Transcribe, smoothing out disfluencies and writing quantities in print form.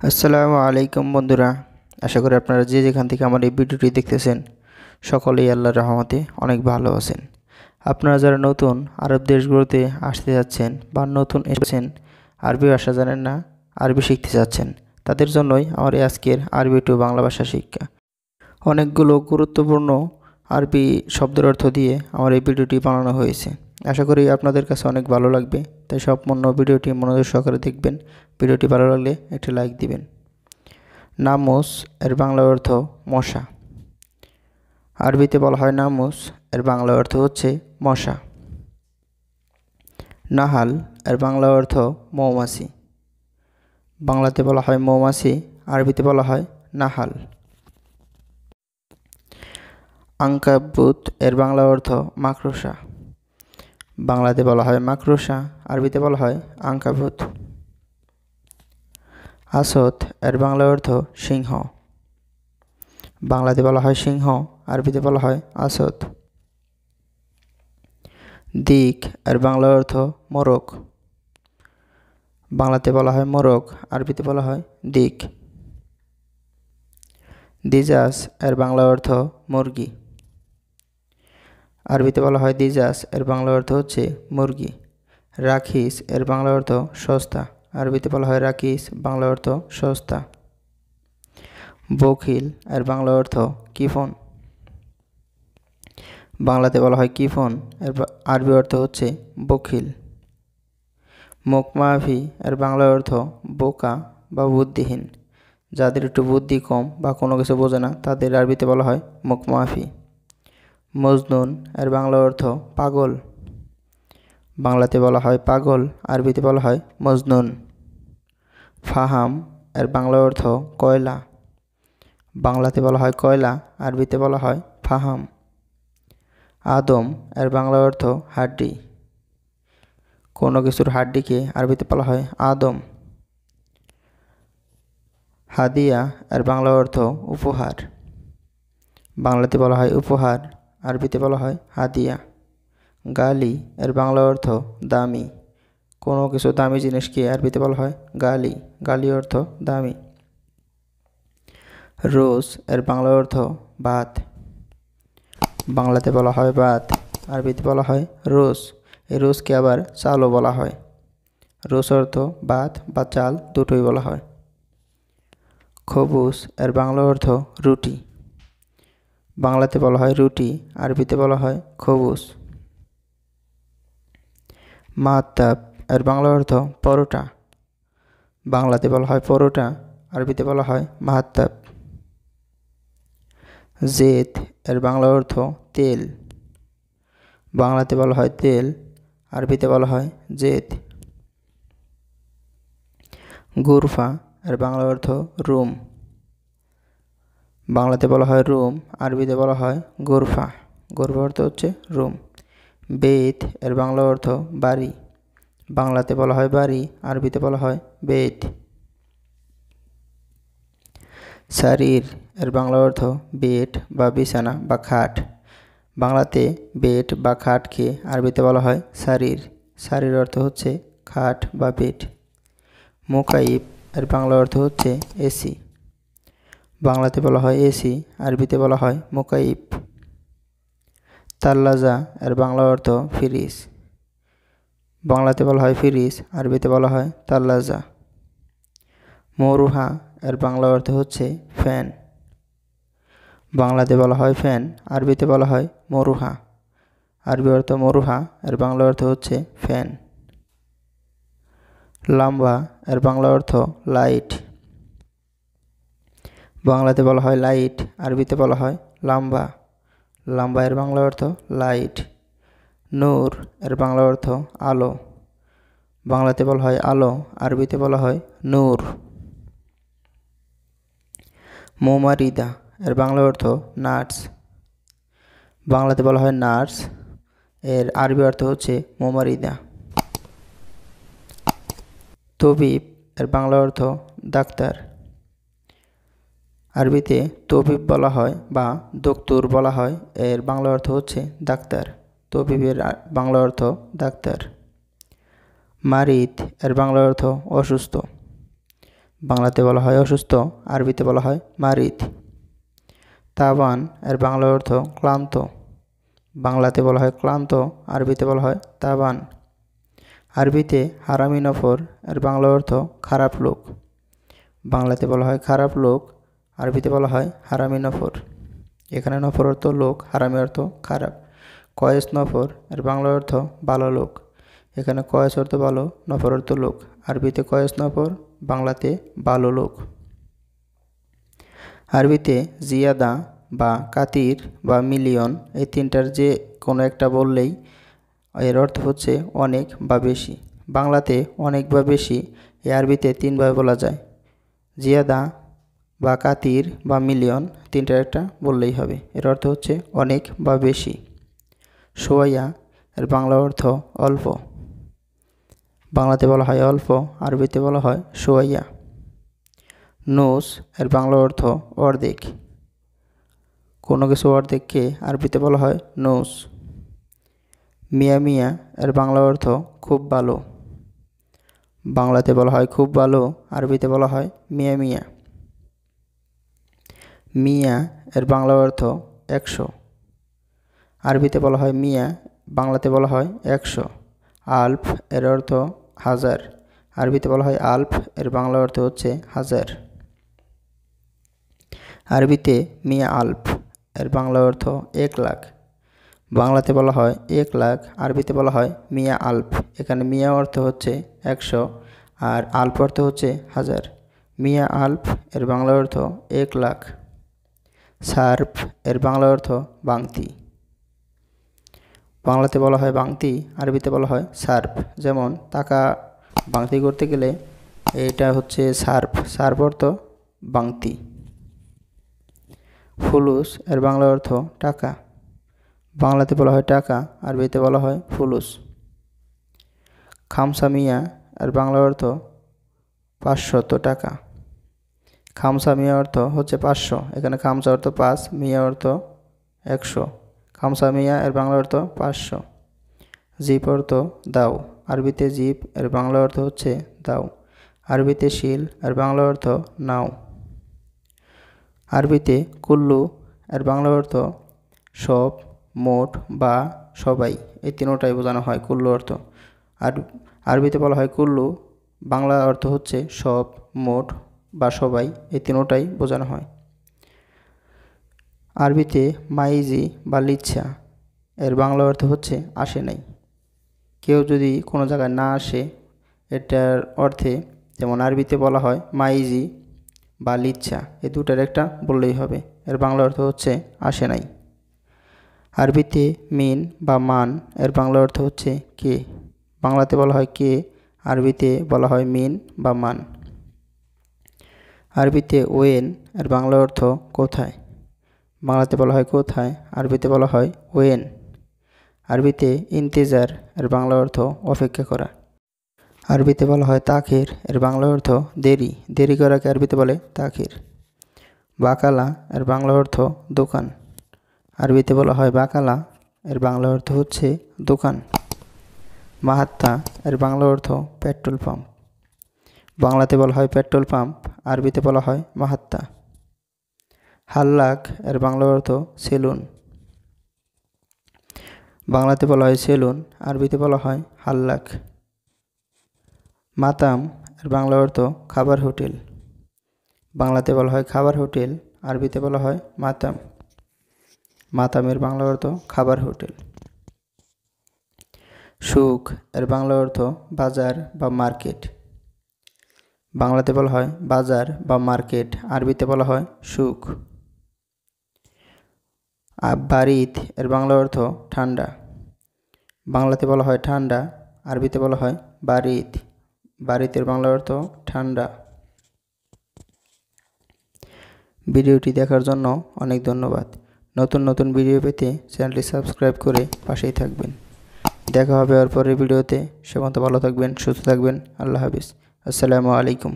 আসসালামু আলাইকুম বন্ধুরা, আশা করি আপনারা যে যেখান থেকে আমার এই ভিডিওটি দেখতেছেন সকলেই আল্লাহর রহমতে অনেক ভালো আছেন। আপনারা যারা নতুন আরব দেশগুলোতে আসতে যাচ্ছেন বা নতুন এসেছেন, আরবি ভাষা জানেন না, আরবি শিখতে যাচ্ছেন, তাদের জন্যই আমার এই আজকের আরবি টু বাংলা ভাষা শিক্ষা। অনেকগুলো গুরুত্বপূর্ণ আরবি শব্দের অর্থ দিয়ে আমার এই ভিডিওটি বানানো হয়েছে। আশা করি আপনাদের কাছে অনেক ভালো লাগবে, তাই সম্পূর্ণ ভিডিওটি মনোযোগ সহকারে দেখবেন। ভিডিওটি ভালো লাগলে একটি লাইক দিবেন। নামুস এর বাংলা অর্থ মশা। আরবিতে বলা হয় নামুস, এর বাংলা অর্থ হচ্ছে মশা। নাহাল এর বাংলা অর্থ মৌমাছি। বাংলাতে বলা হয় মৌমাছি, আরবিতে বলা হয় নাহাল। আঙ্কাবুত এর বাংলা অর্থ মাকড়সা। বাংলাতে বলা হয় মাকড়সা, আরবিতে বলা হয় আঙ্কাবুত। আসদ এর বাংলা অর্থ সিংহ। বাংলাতে বলা হয় সিংহ, আরবিতে বলা হয় আসদ। দিক এর বাংলা অর্থ মোরগ। বাংলাতে বলা হয় মোরগ, আরবিতে বলা হয় দিক। দিজাস এর বাংলা অর্থ মুরগি। আরবিতে বলা হয় দিজাস, এর বাংলা অর্থ হচ্ছে মুরগি। রাখিস এর বাংলা অর্থ সস্তা। আরবিতে বলা হয় রাখিস, বাংলা অর্থ সস্তা। বখিল এর বাংলা অর্থ কিফন। বাংলাতে বলা হয় কিফন, এর আরবি অর্থ হচ্ছে বখিল। মুকমাফি এর বাংলা অর্থ বোকা বা বুদ্ধিহীন। যাদের একটু বুদ্ধি কম বা কোনো কিছু বোঝে না, তাদের আরবিতে বলা হয় মুকমাফি। মজনুন এর বাংলা অর্থ পাগল। বাংলাতে বলা হয় পাগল, আরবিতে বলা হয় মজনুন। ফাহাম এর বাংলা অর্থ কয়লা। বাংলাতে বলা হয় কয়লা, আরবিতে বলা হয় ফাহাম। আদম এর বাংলা অর্থ হাড্ডি। কোনো কিছুর হাড্ডিকে আরবিতে বলা হয় আদম। হাদিয়া এর বাংলা অর্থ উপহার। বাংলাতে বলা হয় উপহার, আরবিতে বলা হয় হাদিয়া। গালি এর বাংলা অর্থ দামি। কোনো কিছু দামি জিনিসকে আরবিতে বলা হয় গালি, গালি অর্থ দামি। রোজ এর বাংলা অর্থ ভাত। বাংলাতে বলা হয় ভাত, আরবিতে বলা হয় রোজ। এই রোজকে আবার চালও বলা হয়। রোজ অর্থ ভাত বা চাল, দুটোই বলা হয়। খবুস এর বাংলা অর্থ রুটি। বাংলাতে বলা হয় রুটি, আরবিতে বলা হয় খবুস। মাহতাব এর বাংলা অর্থ পরোটা। বাংলাতে বলা হয় পরোটা, আরবিতে বলা হয় মাহতাব। জেদ এর বাংলা অর্থ তেল। বাংলাতে বলা হয় তেল, আরবিতে বলা হয় জেদ। গুরফা এর বাংলা অর্থ রুম। বাংলাতে বলা হয় রুম, আরবিতে বলা হয় গুরফা। গুরফা অর্থ হচ্ছে রুম। বেত এর বাংলা অর্থ বাড়ি। বাংলাতে বলা হয় বাড়ি, আরবিতে বলা হয় বেত। সারির এর বাংলা অর্থ বেড বা বিছানা বা খাট। বাংলাতে বেড বা খাটকে আরবিতে বলা হয় সারির। সারির অর্থ হচ্ছে খাট বা বেড। মোকাইব এর বাংলা অর্থ হচ্ছে এসি। বাংলাতে বলা হয় এসি, আরবিতে বলা হয় মোকাইব। তাল্লাজা এর বাংলা অর্থ ফ্রিজ। বাংলাতে বলা হয় ফ্রিজ, আরবিতে বলা হয় তাল্লাজা। মরুহা এর বাংলা অর্থ হচ্ছে ফ্যান। বাংলাতে বলা হয় ফ্যান, আরবিতে বলা হয় মরুহা। আরবি অর্থ মরুহা, এর বাংলা অর্থ হচ্ছে ফ্যান। লাম্বা এর বাংলা অর্থ লাইট। বাংলাতে বলা হয় লাইট, আরবিতে বলা হয় লাম্বা। লাম্বা এর বাংলা অর্থ লাইট। নূর এর বাংলা অর্থ আলো। বাংলাতে বলা হয় আলো, আরবিতে বলা হয় নূর। মোমারিদা এর বাংলা অর্থ নার্স। বাংলাতে বলা হয় নার্স, এর আরবি অর্থ হচ্ছে মোমারিদা। তবিব এর বাংলা অর্থ ডাক্তার। আরবিতে তবিব বলা হয় বা দক্তুর বলা হয়, এর বাংলা অর্থ হচ্ছে ডাক্তার। তবিবের বাংলা অর্থ ডাক্তার। মারিদ এর বাংলা অর্থ অসুস্থ। বাংলাতে বলা হয় অসুস্থ, আরবিতে বলা হয় মারিদ। তাবান এর বাংলা অর্থ ক্লান্ত, বাংলাতে বলা হয় ক্লান্ত, আরবিতে বলা হয় তাবান। আরবিতে হারামি নফর এর বাংলা অর্থ খারাপ লোক, বাংলাতে বলা হয় খারাপ লোক, আরবিতে বলা হয় হারামি নফর। এখানে নফর অর্থ লোক, হারামি অর্থ খারাপ। কয়েস নফর এর বাংলা অর্থ ভালো লোক, এখানে কয়েস অর্থ ভালো, নফর অর্থ লোক, আরবিতে কয়েস নফর, বাংলাতে ভালো লোক। আরবিতে জিয়াদা বা কাতির বা মিলিয়ন এই তিনটার যে কোনো একটা বললেই এর অর্থ হচ্ছে অনেক বা বেশি। বাংলাতে অনেক বা বেশি এই আরবিতে তিনভাবে বলা যায়। জিয়াদা বা কাতির বা মিলিয়ন তিনটার একটা বললেই হবে, এর অর্থ হচ্ছে অনেক বা বেশি। সোয়াইয়া এর বাংলা অর্থ অল্প, বাংলাতে বলা হয় অল্প, আরবিতে বলা হয় সোয়াইয়া। নুস এর বাংলা অর্থ অর্ধেক, কোনো কিছু অর্ধেককে আরবিতে বলা হয় নুস। মিয়া মিয়া এর বাংলা অর্থ খুব ভালো, বাংলাতে বলা হয় খুব ভালো, আরবিতে বলা হয় মিয়া মিয়া। মিয়া এর বাংলা অর্থ 100, আরবিতে বলা হয় মিয়া, বাংলাতে বলা হয় 100। আলফ এর অর্থ হাজার, আরবিতে বলা হয় আলফ, এর বাংলা অর্থ হচ্ছে হাজার। আরবিতে মিয়া আলফ এর বাংলা অর্থ 1 লাখ, বাংলাতে বলা হয় 1 লাখ, আরবিতে বলা হয় মিয়া আলফ। এখানে মিয়া অর্থ হচ্ছে 100 আর আলফ অর্থ হচ্ছে হাজার। মিয়া আলফ এর বাংলা অর্থ 1 লাখ। সার্ফ এর বাংলা অর্থ বাংতি, বাংলাতে বলা হয় বাংতি, আরবিতে বলা হয় সার্ফ। যেমন টাকা বাংতি করতে গেলে এটা হচ্ছে সার্ফ, সার্ফ অর্থ বাংতি। ফুলুস এর বাংলা অর্থ টাকা, বাংলাতে বলা হয় টাকা, আরবিতে বলা হয় ফুলুস। খামসা মিয়া এর বাংলা অর্থ 500 টাকা, খামসা মিয়া অর্থ হচ্ছে 500, এখানে খামসা অর্থ 5, মিয়া অর্থ 100, খামসা মিয়া এর বাংলা অর্থ 500। জিপ অর্থ দাও, আরবিতে জিপ এর বাংলা অর্থ হচ্ছে দাও, আরবিতে শিল এর বাংলা অর্থ নাও। আরবিতে কুল্লু এর বাংলা অর্থ সব, মোট বা সবাই, এই তিনোটাই বোঝানো হয় কুল্লু অর্থ। আর আরবিতে বলা হয় কুল্লু, বাংলা অর্থ হচ্ছে সব, মোট বা সবাই, এই তিনোটাই বোঝানো হয়। আরবিতে মাইজি বা লিচ্ছা এর বাংলা অর্থ হচ্ছে আসে নাই, কেউ যদি কোনো জায়গায় না আসে এটার অর্থে, যেমন আরবিতে বলা হয় মাইজি বা লিচ্ছা, এই দুটার একটা বললেই হবে, এর বাংলা অর্থ হচ্ছে আসে নাই। আরবিতে মিন বা মান এর বাংলা অর্থ হচ্ছে কে, বাংলাতে বলা হয় কে, আরবিতে বলা হয় মিন বা মান। আরবিতে ওয়েন এর বাংলা অর্থ কোথায়, বাংলাতে বলা হয় কোথায়, আরবিতে বলা হয় ওয়েন। আরবিতে ইন্তেজার এর বাংলা অর্থ অপেক্ষা করা, আরবিতে বলা হয় তাখির, এর বাংলা অর্থ দেরি, দেরি করাকে আরবিতে বলে তাখির। বাকালা এর বাংলা অর্থ দোকান, আরবিতে বলা হয় বাকালা, এর বাংলা অর্থ হচ্ছে দোকান। মাহাত্তা এর বাংলা অর্থ পেট্রোল পাম্প, বাংলাতে বলা হয় পেট্রোল পাম্প, আরবিতে বলা হয় মাহাত্তা। হাল্লাক এর বাংলা অর্থ সেলুন, বাংলাতে বলা হয় সেলুন, আরবিতে বলা হয় হাল্লাক। মাতাম এর বাংলা অর্থ খাবার হোটেল, বাংলাতে বলা হয় খাবার হোটেল, আরবিতে বলা হয় মাতাম। মাতামের বাংলা অর্থ খাবার হোটেল। সুক এর বাংলা অর্থ বাজার বা মার্কেট, বাংলাতে বলা হয় বাজার বা মার্কেট, আরবিতে বলা হয় সুক। বারিদ এর বাংলা অর্থ ঠান্ডা, বাংলাতে বলা হয় ঠান্ডা, আরবিতে বলা হয় বারিদ, বারিদের বাংলা অর্থ ঠান্ডা। ভিডিওটি দেখার জন্য অনেক ধন্যবাদ। নতুন নতুন ভিডিও পেতে চ্যানেলটি সাবস্ক্রাইব করে পাশেই থাকবেন। দেখা হবে আর পরের ভিডিওতে, সে পর্যন্ত ভালো থাকবেন, সুস্থ থাকবেন, আল্লাহ হাফিজ, আসসালামু আলাইকুম।